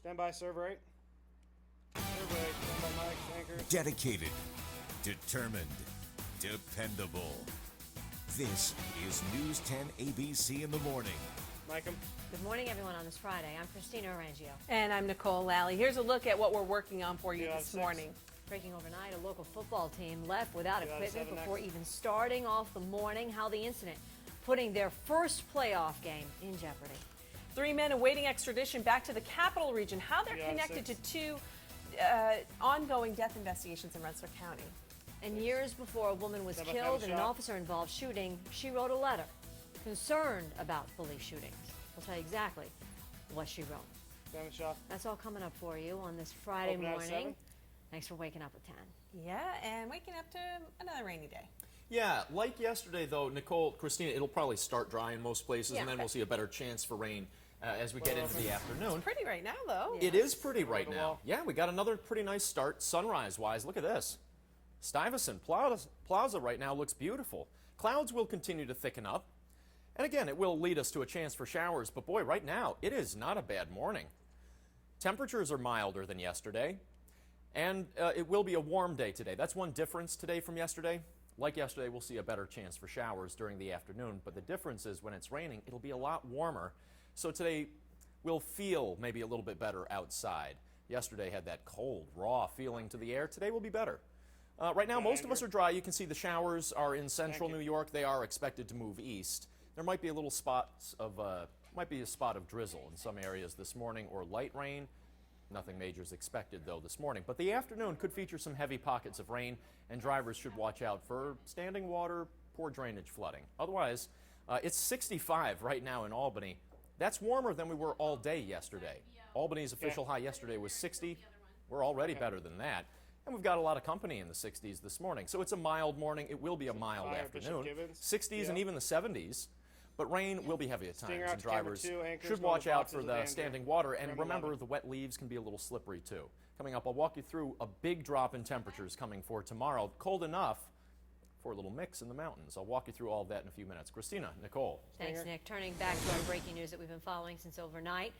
Stand by, server 8. Server 8, stand by mics, anchors. Dedicated, determined, dependable. This is News 10 ABC in the morning. Mic 'em. Good morning, everyone, on this Friday. I'm Christina Arangio. And I'm Nicole Lally. Here's a look at what we're working on for you Two out of this six. morning. Breaking overnight, a local football team left without 2 out of equipment 7 before next. even starting off the morning. How the incident putting their first playoff game in jeopardy. 3 men awaiting extradition back to the capital region. How they're 3 out of connected to 6. 2 ongoing death investigations in Rensselaer County. And years before a woman was Stand by, killed in an shot. officer-involved shooting, she wrote a letter concerned about police shootings. We'll tell you exactly what she wrote. Stand shot. That's all coming up for you on this Friday Open out of morning. 7. Thanks for waking up at 10. Yeah, and waking up to another rainy day. Yeah, like yesterday, though, Nicole, Christina, it'll probably start dry in most places, Yeah. and then we'll see a better chance for rain as we get into the afternoon. Pretty right now, though. It is pretty right the now. wall. Yeah, we got another pretty nice start sunrise-wise. Look at this. Stuyvesant Plaza right now looks beautiful. Clouds will continue to thicken up. And again, it will lead us to a chance for showers, but boy, right now, it is not a bad morning. Temperatures are milder than yesterday, and it will be a warm day today. That's one difference today from yesterday. Like yesterday, we'll see a better chance for showers during the afternoon, but the difference is when it's raining, it'll be a lot warmer. So today, we'll feel maybe a little bit better outside. Yesterday had that cold, raw feeling to the air. Today will be better. Right now, most of us are dry. You can see the showers are in central New York. They are expected to move east. There might be a little spots of, might be a spot of drizzle in some areas this morning or light rain. Nothing major is expected, though, this morning. But the afternoon could feature some heavy pockets of rain, and drivers should watch out for standing water, poor drainage flooding. Otherwise, it's 65 right now in Albany. That's warmer than we were all day yesterday. Albany's official high yesterday was 60. We're already better than that. And we've got a lot of company in the 60s this morning. So it's a mild morning. It will be a mild fire, Bishop afternoon. Gibbons. 60s and Yeah. even the 70s. But rain will be heavy at Stinger times, out and to camera drivers 2, anchors should go watch to out boxes for of the danger. standing water. And Remember remember, 11. the wet leaves can be a little slippery, too. Coming up, I'll walk you through a big drop in temperatures coming for tomorrow. Cold enough for a little mix in the mountains. I'll walk you through all of that in a few minutes. Christina, Nicole. Thanks, Stinger. Nick. Turning back to our breaking news that we've been following since overnight.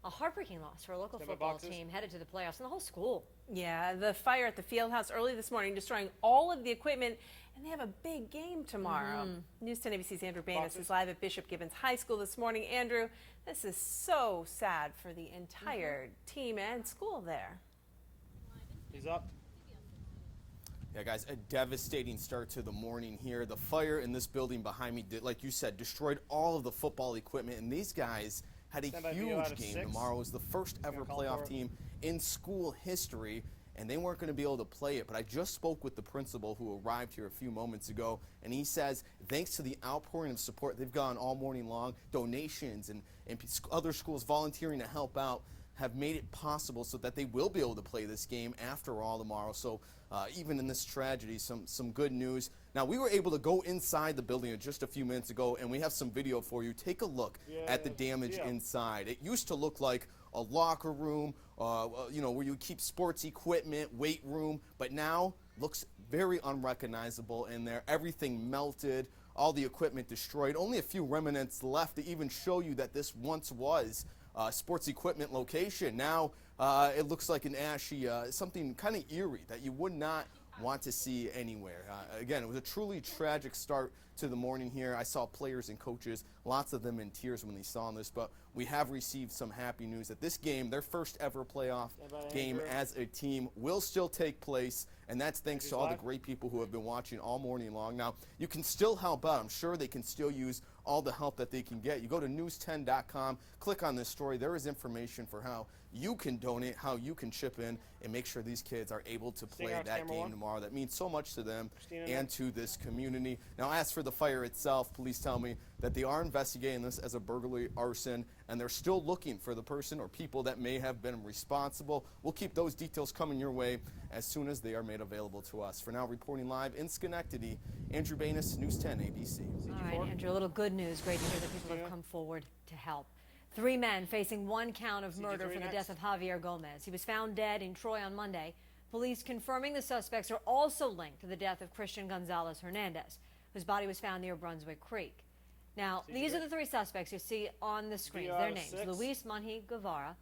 A heartbreaking loss for a local Stand by football boxes. team headed to the playoffs and the whole school. Yeah, the fire at the field house early this morning, destroying all of the equipment, and they have a big game tomorrow. News 10 ABC's Andrew Banis Boxes. is live at Bishop Gibbons High School this morning. Andrew, this is so sad for the entire team and school there. He's up. Yeah, guys, a devastating start to the morning here. The fire in this building behind me, like you said, destroyed all of the football equipment, and these guys had a Stand by video out huge of game 6. tomorrow. It was the first ever gonna call for playoff it. team in school history, and they weren't going to be able to play it. But I just spoke with the principal who arrived here a few moments ago, and he says thanks to the outpouring of support they've gone all morning long, donations and other schools volunteering to help out, have made it possible so that they will be able to play this game after all tomorrow. So even in this tragedy, some good news. Now, we were able to go inside the building just a few minutes ago, and we have some video for you. Take a look at the damage Yeah. inside. It used to look like a locker room, where you keep sports equipment, weight room, but now looks very unrecognizable in there. Everything melted, all the equipment destroyed. Only a few remnants left to even show you that this once was sports equipment location. Now it looks like an ashy, something kind of eerie that you would not want to see anywhere. Again, it was a truly tragic start to the morning here. I saw players and coaches, lots of them in tears when they saw this, but we have received some happy news that this game, their first ever playoff game as a team, will still take place, and that's thanks to all the great people who have been watching all morning long. Now, you can still help out. I'm sure they can still use all the help that they can get. You go to news10.com, click on this story. There is information for how you can donate, how you can chip in, and make sure these kids are able to play out that camera game 1. tomorrow. That means so much to them Christina, and to this community. Now, as for the fire itself, police tell me that they are investigating this as a burglary arson, and they're still looking for the person or people that may have been responsible. We'll keep those details coming your way as soon as they are made available to us. For now, reporting live in Schenectady, Andrew Banis, News 10 ABC. All right, Andrew, a little good news. Great to hear that people have come forward to help. 3 men facing 1 count of murder for the death of Javier Gomez. He was found dead in Troy on Monday. Police confirming the suspects are also linked to the death of Christian Gonzalez Hernandez, whose body was found near Brunswick Creek. Now, these are the 3 suspects you see on the screens. Their names: Luis Manhi Guevara,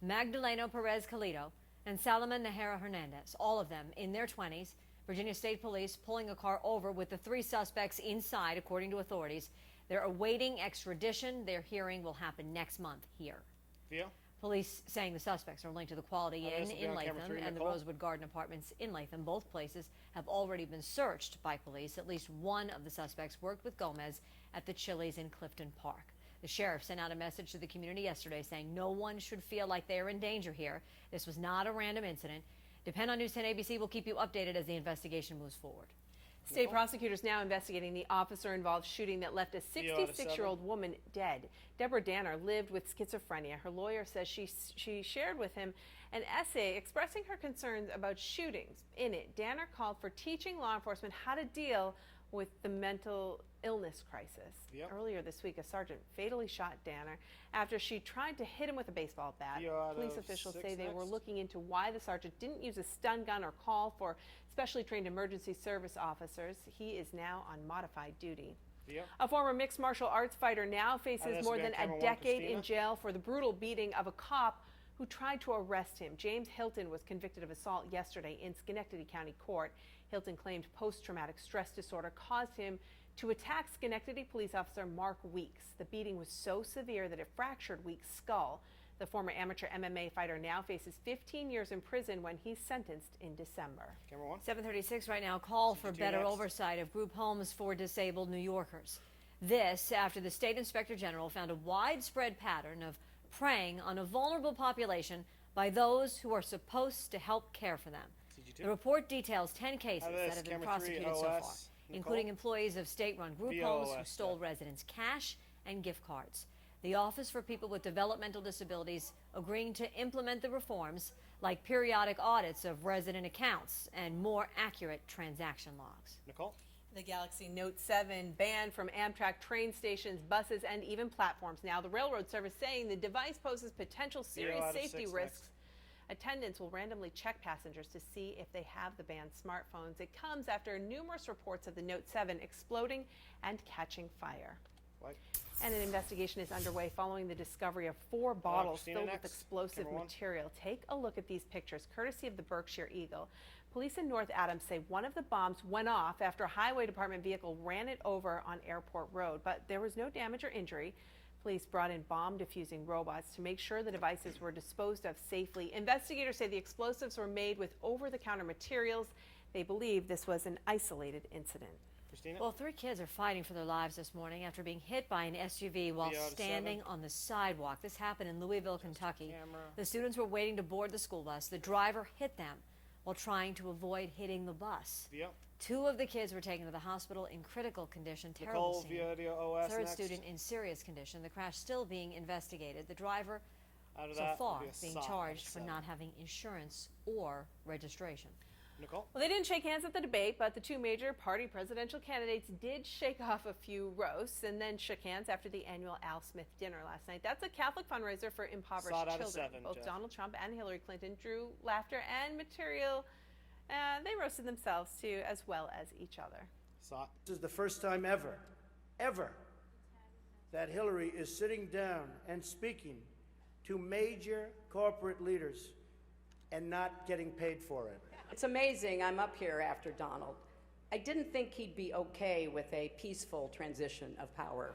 Magdaleno Perez Calido, and Salomon Najera Hernandez, all of them in their 20s. Virginia State Police pulling a car over with the 3 suspects inside, according to authorities. They're awaiting extradition. Their hearing will happen next month here. Theo? Police saying the suspects are linked to the Quality Inn this will be in on camera Latham 3, and the Nicole. Rosewood Garden Apartments in Latham. Both places have already been searched by police. At least one of the suspects worked with Gomez at the Chili's in Clifton Park. The sheriff sent out a message to the community yesterday saying no one should feel like they are in danger here. This was not a random incident. Depend on News 10 ABC. We'll keep you updated as the investigation moves forward. State prosecutors now investigating the officer-involved shooting that left a 66-year-old woman dead. Deborah Danner lived with schizophrenia. Her lawyer says she shared with him an essay expressing her concerns about shootings. In it, Danner called for teaching law enforcement how to deal with the mental illness crisis. Yep. Earlier this week, a sergeant fatally shot Danner after she tried to hit him with a baseball bat. Theo out Police of officials 6 say they were next. looking into why the sergeant didn't use a stun gun or call for specially trained emergency service officers. He is now on modified duty. Theo? A former mixed martial arts fighter now faces this more will be than on camera a 1, decade in Christina. jail for the brutal beating of a cop who tried to arrest him. James Hilton was convicted of assault yesterday in Schenectady County Court. Hilton claimed post-traumatic stress disorder caused him to attack Schenectady police officer Mark Weeks. The beating was so severe that it fractured Weeks' skull. The former amateur MMA fighter now faces 15 years in prison when he's sentenced in December. Camera 1. 7:36 right now. Call for better next. oversight of group homes for disabled New Yorkers. This after the state inspector general found a widespread pattern of preying on a vulnerable population by those who are supposed to help care for them. CG2. The report details 10 cases How that this, have been camera 3, prosecuted so far, OS, including Nicole? employees of state-run group VOS, homes who stole yeah. residents' cash and gift cards. The Office for People with Developmental Disabilities agreeing to implement the reforms like periodic audits of resident accounts and more accurate transaction logs. Nicole? The Galaxy Note 7 banned from Amtrak train stations, buses, and even platforms. Now, the railroad service saying the device poses potential serious out of safety 6 risks. next. Attendants will randomly check passengers to see if they have the banned smartphones. It comes after numerous reports of the Note 7 exploding and catching fire. White. And an investigation is underway following the discovery of 4 bottles Christina filled next. with explosive Camera 1. material. Take a look at these pictures, courtesy of the Berkshire Eagle. Police in North Adams say one of the bombs went off after a highway department vehicle ran it over on Airport Road, but there was no damage or injury. Police brought in bomb diffusing robots to make sure the devices were disposed of safely. Investigators say the explosives were made with over-the-counter materials. They believe this was an isolated incident. Christina? Well, 3 kids are fighting for their lives this morning after being hit by an SUV while Video to standing 7. on the sidewalk. This happened in Louisville, Kentucky. camera. The students were waiting to board the school bus. The driver hit them while trying to avoid hitting the bus. Theo? 2 of the kids were taken to the hospital in critical condition. Terrible Nicole, scene. video OS Third next. student in serious condition. The crash still being investigated. The driver Out of so that, far will be a being sock charged of for 7. not having insurance or registration. Nicole? Well, they didn't shake hands at the debate, but the 2 major party presidential candidates did shake off a few roasts and then shook hands after the annual Al Smith dinner last night. That's a Catholic fundraiser for impoverished Saw it out of children. 7, Both Jeff. Donald Trump and Hillary Clinton drew laughter and material. They roasted themselves too, as well as each other. Saw. This is the first time ever, that Hillary is sitting down and speaking to major corporate leaders and not getting paid for it. It's amazing I'm up here after Donald. I didn't think he'd be okay with a peaceful transition of power.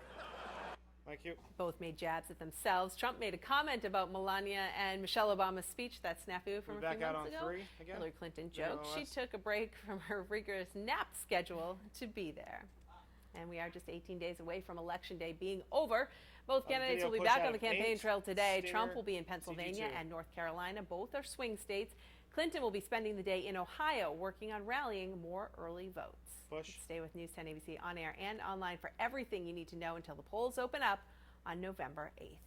Thank you. Both made jabs at themselves. Trump made a comment about Melania and Michelle Obama's speech, that snafu from We a back few out months on ago. 3 again? Hillary Clinton Video joked she OS. took a break from her rigorous nap schedule to be there. And we are just 18 days away from Election Day being over. Both candidates video will be push back out on the of campaign 8. trail today. Stinger, Trump will be in Pennsylvania CG2. and North Carolina. Both are swing states. Clinton will be spending the day in Ohio working on rallying more early votes. Push. Stay with News 10 ABC on air and online for everything you need to know until the polls open up on November 8th.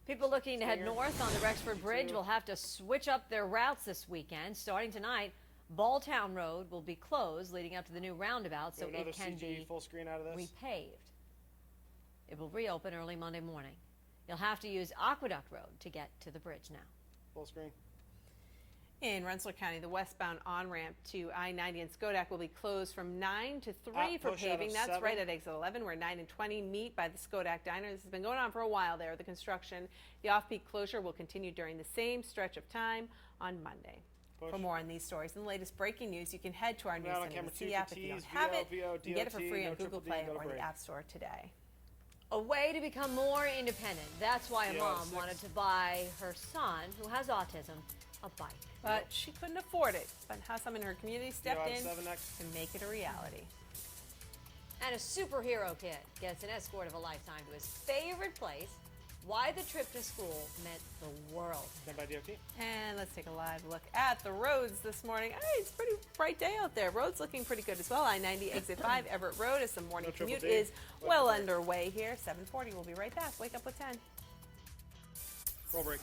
People looking to head Stinger. north on the Rexford Bridge will have to switch up their routes this weekend. Starting tonight, Balltown Road will be closed leading up to the new roundabout so Another it can CG be full screen out of this. repaved. It will reopen early Monday morning. You'll have to use Aqueduct Road to get to the bridge now. Full screen. In Rensselaer County, the westbound on-ramp to I-90 and Skodak will be closed from 9 to 3 for push out of paving. That's 7. right at exit 11, where 9 and 20 meet by the Skodak Diner. This has been going on for a while there, the construction. The off-peak closure will continue during the same stretch of time on Monday. Push. For more on these stories and the latest breaking news, you can head to our News Now on Center camera 2 NBC for app if you don't T's, have it. VO, You can get it for DOT, free on no Google triple D, Play go to or the break. App Store today. A way to become more independent. That's why a Yeah, mom 6. wanted to buy her son, who has autism, a bike. But she couldn't afford it. But how some in her community stepped on in 7 next. to make it a reality. And a superhero kid gets an escort of a lifetime to his favorite place. Why the trip to school meant the world. Stand by DOT. And let's take a live look at the roads this morning. Hey, it's a pretty bright day out there. Roads looking pretty good as well. I-90 exit 5 Everett Road as the morning No triple commute D. is Wait well for it. underway here. 7:40. We'll be right back. Wake up with 10. Roll break.